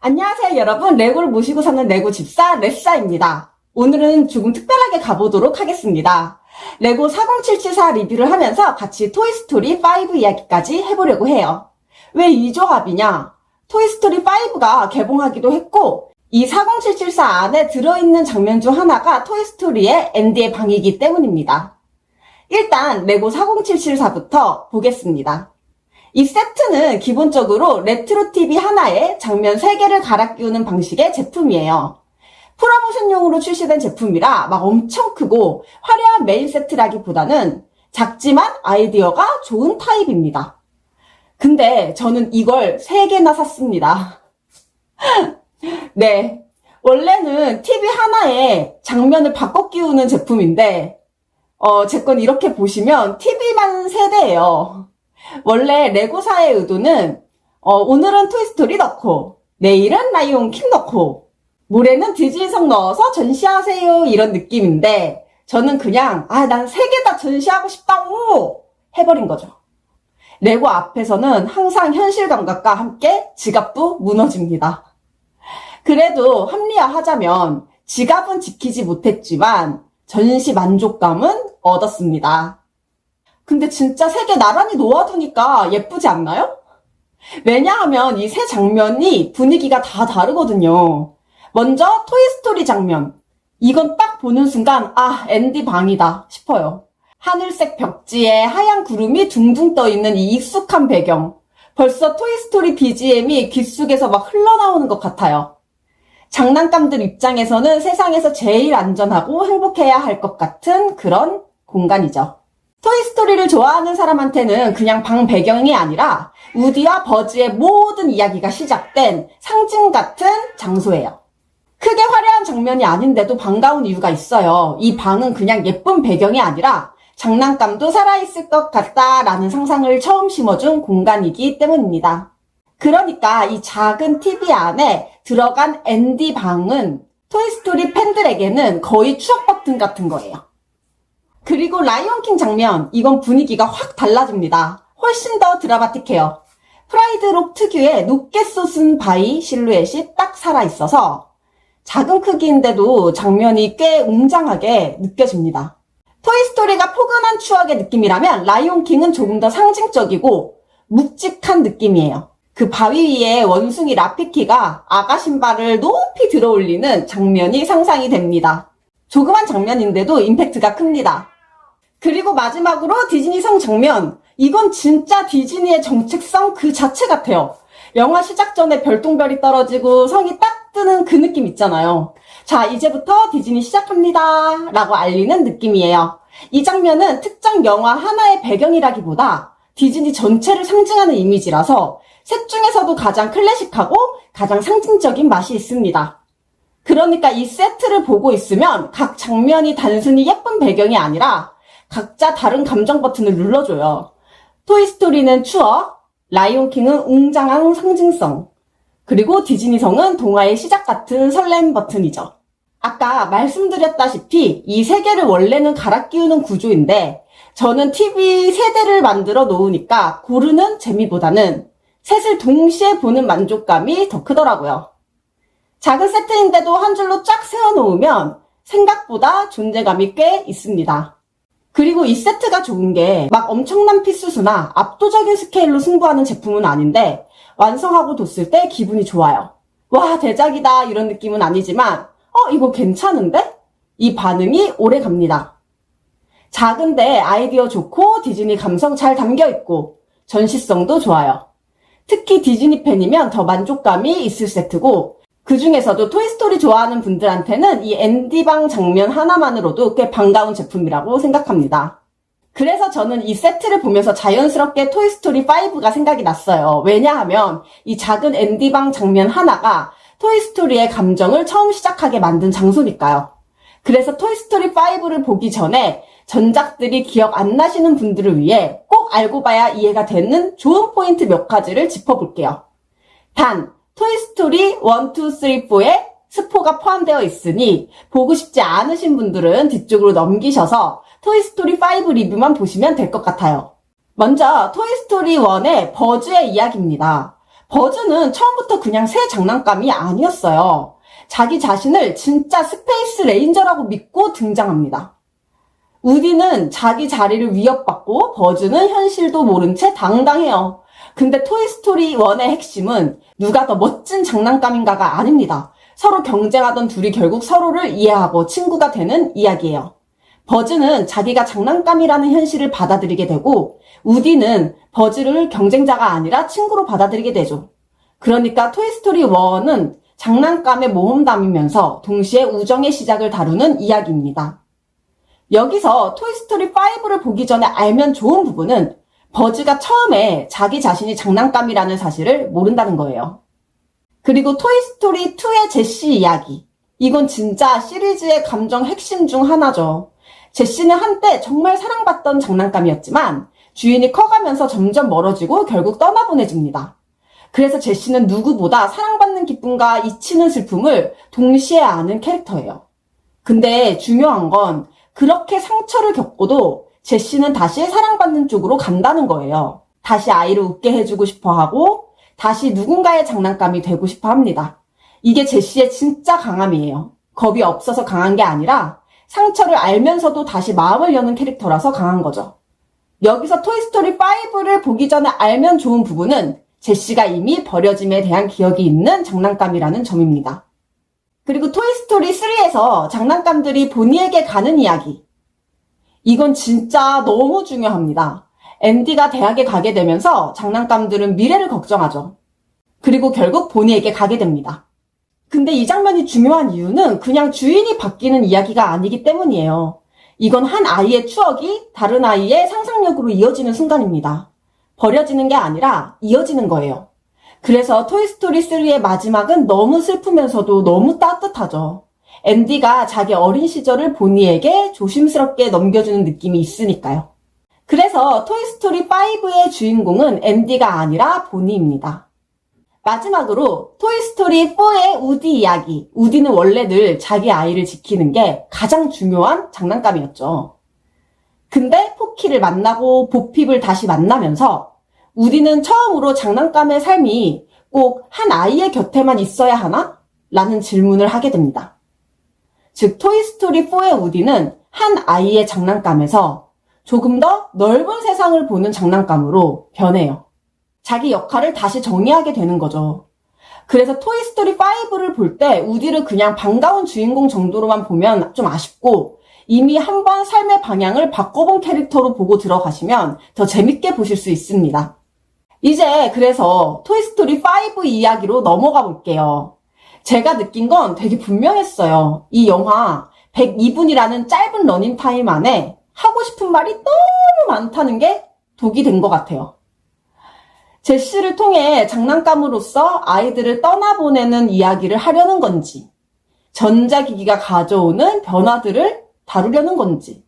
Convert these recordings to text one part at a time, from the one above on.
안녕하세요 여러분, 레고를 모시고 사는 레고 집사 레사입니다. 오늘은 조금 특별하게 가보도록 하겠습니다. 레고 40774 리뷰를 하면서 같이 토이스토리 5 이야기까지 해보려고 해요. 왜 이 조합이냐? 토이스토리 5가 개봉하기도 했고 이 40774 안에 들어있는 장면 중 하나가 토이스토리의 앤디의 방이기 때문입니다. 일단 레고 40774부터 보겠습니다. 이 세트는 기본적으로 레트로 TV 하나에 장면 3개를 갈아 끼우는 방식의 제품이에요. 프로모션용으로 출시된 제품이라 막 엄청 크고 화려한 메인 세트라기보다는 작지만 아이디어가 좋은 타입입니다. 근데 저는 이걸 3개나 샀습니다. 네, 원래는 TV 하나에 장면을 바꿔 끼우는 제품인데 제 건 이렇게 보시면 TV만 세대예요. 원래 레고사의 의도는 오늘은 토이스토리 넣고 내일은 라이온킹 넣고 모레는 디즈니성 넣어서 전시하세요 이런 느낌인데 저는 그냥 난 3개 다 전시하고 싶다고 해버린 거죠. 레고 앞에서는 항상 현실 감각과 함께 지갑도 무너집니다. 그래도 합리화하자면 지갑은 지키지 못했지만 전시 만족감은 얻었습니다. 근데 진짜 3개 나란히 놓아두니까 예쁘지 않나요? 왜냐하면 이 세 장면이 분위기가 다 다르거든요. 먼저 토이스토리 장면. 이건 딱 보는 순간 앤디 방이다 싶어요. 하늘색 벽지에 하얀 구름이 둥둥 떠있는 이 익숙한 배경. 벌써 토이스토리 BGM이 귓속에서 막 흘러나오는 것 같아요. 장난감들 입장에서는 세상에서 제일 안전하고 행복해야 할 것 같은 그런 공간이죠. 토이스토리를 좋아하는 사람한테는 그냥 방 배경이 아니라 우디와 버즈의 모든 이야기가 시작된 상징 같은 장소예요. 크게 화려한 장면이 아닌데도 반가운 이유가 있어요. 이 방은 그냥 예쁜 배경이 아니라 장난감도 살아있을 것 같다라는 상상을 처음 심어준 공간이기 때문입니다. 그러니까 이 작은 TV 안에 들어간 앤디 방은 토이스토리 팬들에게는 거의 추억 버튼 같은 거예요. 그리고 라이온킹 장면, 이건 분위기가 확 달라집니다. 훨씬 더 드라마틱해요. 프라이드록 특유의 높게 솟은 바위 실루엣이 딱 살아있어서 작은 크기인데도 장면이 꽤 웅장하게 느껴집니다. 토이스토리가 포근한 추억의 느낌이라면 라이온킹은 조금 더 상징적이고 묵직한 느낌이에요. 그 바위 위에 원숭이 라피키가 아가 신발을 높이 들어올리는 장면이 상상이 됩니다. 조그만 장면인데도 임팩트가 큽니다. 그리고 마지막으로 디즈니성 장면. 이건 진짜 디즈니의 정체성 그 자체 같아요. 영화 시작 전에 별똥별이 떨어지고 성이 딱 뜨는 그 느낌 있잖아요. 자, 이제부터 디즈니 시작합니다 라고 알리는 느낌이에요. 이 장면은 특정 영화 하나의 배경이라기보다 디즈니 전체를 상징하는 이미지라서 셋 중에서도 가장 클래식하고 가장 상징적인 맛이 있습니다. 그러니까 이 세트를 보고 있으면 각 장면이 단순히 예쁜 배경이 아니라 각자 다른 감정 버튼을 눌러줘요. 토이스토리는 추억, 라이온킹은 웅장한 상징성, 그리고 디즈니성은 동화의 시작 같은 설렘 버튼이죠. 아까 말씀드렸다시피 이 3개를 원래는 갈아 끼우는 구조인데 저는 TV 세대를 만들어 놓으니까 고르는 재미보다는 셋을 동시에 보는 만족감이 더 크더라고요. 작은 세트인데도 한 줄로 쫙 세워놓으면 생각보다 존재감이 꽤 있습니다. 그리고 이 세트가 좋은 게 막 엄청난 피스수나 압도적인 스케일로 승부하는 제품은 아닌데 완성하고 뒀을 때 기분이 좋아요. 와, 대작이다 이런 느낌은 아니지만 이거 괜찮은데? 이 반응이 오래 갑니다. 작은데 아이디어 좋고 디즈니 감성 잘 담겨있고 전시성도 좋아요. 특히 디즈니 팬이면 더 만족감이 있을 세트고 그 중에서도 토이스토리 좋아하는 분들한테는 이 앤디방 장면 하나만으로도 꽤 반가운 제품이라고 생각합니다. 그래서 저는 이 세트를 보면서 자연스럽게 토이스토리 5가 생각이 났어요. 왜냐하면 이 작은 앤디방 장면 하나가 토이스토리의 감정을 처음 시작하게 만든 장소니까요. 그래서 토이스토리 5를 보기 전에 전작들이 기억 안 나시는 분들을 위해 꼭 알고 봐야 이해가 되는 좋은 포인트 몇 가지를 짚어볼게요. 단, 토이스토리 1, 2, 3, 4에 스포가 포함되어 있으니 보고 싶지 않으신 분들은 뒤쪽으로 넘기셔서 토이스토리 5 리뷰만 보시면 될 것 같아요. 먼저 토이스토리 1의 버즈의 이야기입니다. 버즈는 처음부터 그냥 새 장난감이 아니었어요. 자기 자신을 진짜 스페이스 레인저라고 믿고 등장합니다. 우디는 자기 자리를 위협받고 버즈는 현실도 모른 채 당당해요. 근데 토이스토리 1의 핵심은 누가 더 멋진 장난감인가가 아닙니다. 서로 경쟁하던 둘이 결국 서로를 이해하고 친구가 되는 이야기예요. 버즈는 자기가 장난감이라는 현실을 받아들이게 되고 우디는 버즈를 경쟁자가 아니라 친구로 받아들이게 되죠. 그러니까 토이스토리 1은 장난감의 모험담이면서 동시에 우정의 시작을 다루는 이야기입니다. 여기서 토이스토리 5를 보기 전에 알면 좋은 부분은 버즈가 처음에 자기 자신이 장난감이라는 사실을 모른다는 거예요. 그리고 토이스토리 2의 제시 이야기. 이건 진짜 시리즈의 감정 핵심 중 하나죠. 제시는 한때 정말 사랑받던 장난감이었지만 주인이 커가면서 점점 멀어지고 결국 떠나보내집니다. 그래서 제시는 누구보다 사랑받는 기쁨과 잊히는 슬픔을 동시에 아는 캐릭터예요. 근데 중요한 건 그렇게 상처를 겪고도 제시는 다시 사랑받는 쪽으로 간다는 거예요. 다시 아이를 웃게 해주고 싶어 하고 다시 누군가의 장난감이 되고 싶어 합니다. 이게 제시의 진짜 강함이에요. 겁이 없어서 강한 게 아니라 상처를 알면서도 다시 마음을 여는 캐릭터라서 강한 거죠. 여기서 토이스토리 5를 보기 전에 알면 좋은 부분은 제시가 이미 버려짐에 대한 기억이 있는 장난감이라는 점입니다. 그리고 토이스토리 3에서 장난감들이 보니에게 가는 이야기. 이건 진짜 너무 중요합니다. 앤디가 대학에 가게 되면서 장난감들은 미래를 걱정하죠. 그리고 결국 보니에게 가게 됩니다. 근데 이 장면이 중요한 이유는 그냥 주인이 바뀌는 이야기가 아니기 때문이에요. 이건 한 아이의 추억이 다른 아이의 상상력으로 이어지는 순간입니다. 버려지는 게 아니라 이어지는 거예요. 그래서 토이스토리 3의 마지막은 너무 슬프면서도 너무 따뜻하죠. 앤디가 자기 어린 시절을 보니에게 조심스럽게 넘겨주는 느낌이 있으니까요. 그래서 토이스토리 5의 주인공은 앤디가 아니라 보니입니다. 마지막으로 토이스토리 4의 우디 이야기. 우디는 원래 늘 자기 아이를 지키는 게 가장 중요한 장난감이었죠. 근데 포키를 만나고 보핍을 다시 만나면서 우디는 처음으로 장난감의 삶이 꼭 한 아이의 곁에만 있어야 하나? 라는 질문을 하게 됩니다. 즉 토이스토리 4의 우디는 한 아이의 장난감에서 조금 더 넓은 세상을 보는 장난감으로 변해요. 자기 역할을 다시 정의하게 되는 거죠. 그래서 토이스토리 5를 볼 때 우디를 그냥 반가운 주인공 정도로만 보면 좀 아쉽고 이미 한번 삶의 방향을 바꿔본 캐릭터로 보고 들어가시면 더 재밌게 보실 수 있습니다. 이제 그래서 토이스토리 5 이야기로 넘어가 볼게요. 제가 느낀 건 되게 분명했어요. 이 영화 102분이라는 짧은 러닝타임 안에 하고 싶은 말이 너무 많다는 게 독이 된 것 같아요. 제시를 통해 장난감으로서 아이들을 떠나보내는 이야기를 하려는 건지, 전자기기가 가져오는 변화들을 다루려는 건지,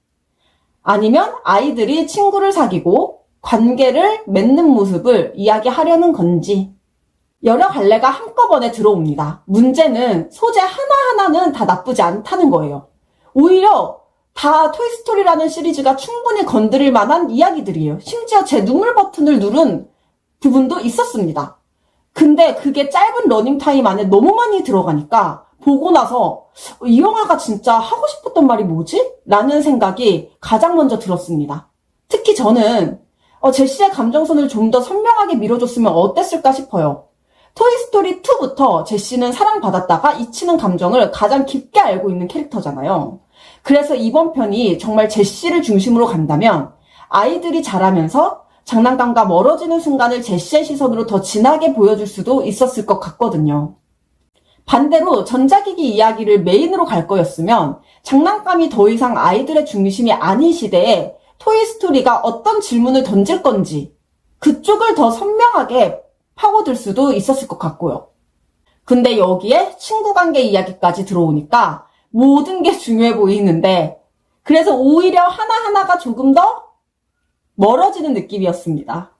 아니면 아이들이 친구를 사귀고 관계를 맺는 모습을 이야기하려는 건지, 여러 갈래가 한꺼번에 들어옵니다. 문제는 소재 하나하나는 다 나쁘지 않다는 거예요. 오히려 다 토이스토리라는 시리즈가 충분히 건드릴 만한 이야기들이에요. 심지어 제 눈물 버튼을 누른 부분도 있었습니다. 근데 그게 짧은 러닝타임 안에 너무 많이 들어가니까 보고 나서 이 영화가 진짜 하고 싶었던 말이 뭐지? 라는 생각이 가장 먼저 들었습니다. 특히 저는 제시의 감정선을 좀 더 선명하게 밀어줬으면 어땠을까 싶어요. 토이스토리 2부터 제시는 사랑받았다가 잊히는 감정을 가장 깊게 알고 있는 캐릭터잖아요. 그래서 이번 편이 정말 제시를 중심으로 간다면 아이들이 자라면서 장난감과 멀어지는 순간을 제시의 시선으로 더 진하게 보여줄 수도 있었을 것 같거든요. 반대로 전자기기 이야기를 메인으로 갈 거였으면 장난감이 더 이상 아이들의 중심이 아닌 시대에 토이스토리가 어떤 질문을 던질 건지 그쪽을 더 선명하게 파고들 수도 있었을 것 같고요. 근데 여기에 친구관계 이야기까지 들어오니까 모든 게 중요해 보이는데 그래서 오히려 하나하나가 조금 더 멀어지는 느낌이었습니다.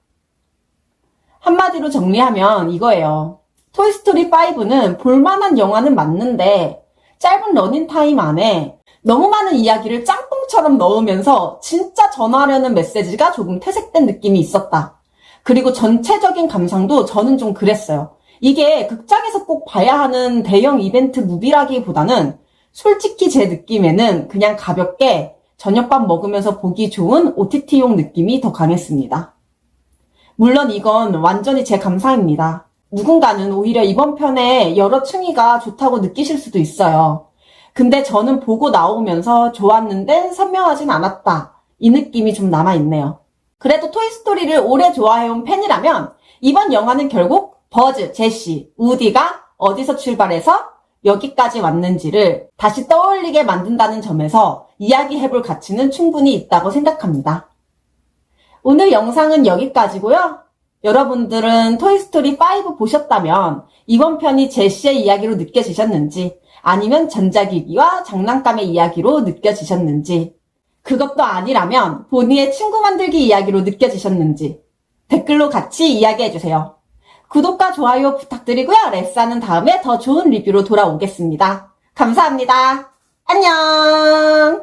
한마디로 정리하면 이거예요. 토이스토리 5는 볼만한 영화는 맞는데 짧은 러닝타임 안에 너무 많은 이야기를 짬뽕처럼 넣으면서 진짜 전하려는 메시지가 조금 퇴색된 느낌이 있었다. 그리고 전체적인 감상도 저는 좀 그랬어요. 이게 극장에서 꼭 봐야 하는 대형 이벤트 무비라기보다는 솔직히 제 느낌에는 그냥 가볍게 저녁밥 먹으면서 보기 좋은 OTT용 느낌이 더 강했습니다. 물론 이건 완전히 제 감상입니다. 누군가는 오히려 이번 편에 여러 층위가 좋다고 느끼실 수도 있어요. 근데 저는 보고 나오면서 좋았는데 선명하진 않았다. 이 느낌이 좀 남아있네요. 그래도 토이스토리를 오래 좋아해온 팬이라면 이번 영화는 결국 버즈, 제시, 우디가 어디서 출발해서 여기까지 왔는지를 다시 떠올리게 만든다는 점에서 이야기해볼 가치는 충분히 있다고 생각합니다. 오늘 영상은 여기까지고요. 여러분들은 토이스토리 5 보셨다면 이번 편이 제시의 이야기로 느껴지셨는지 아니면 전자기기와 장난감의 이야기로 느껴지셨는지 그것도 아니라면 보니의 친구 만들기 이야기로 느껴지셨는지 댓글로 같이 이야기해주세요. 구독과 좋아요 부탁드리고요. 레스하는 다음에 더 좋은 리뷰로 돌아오겠습니다. 감사합니다. 안녕!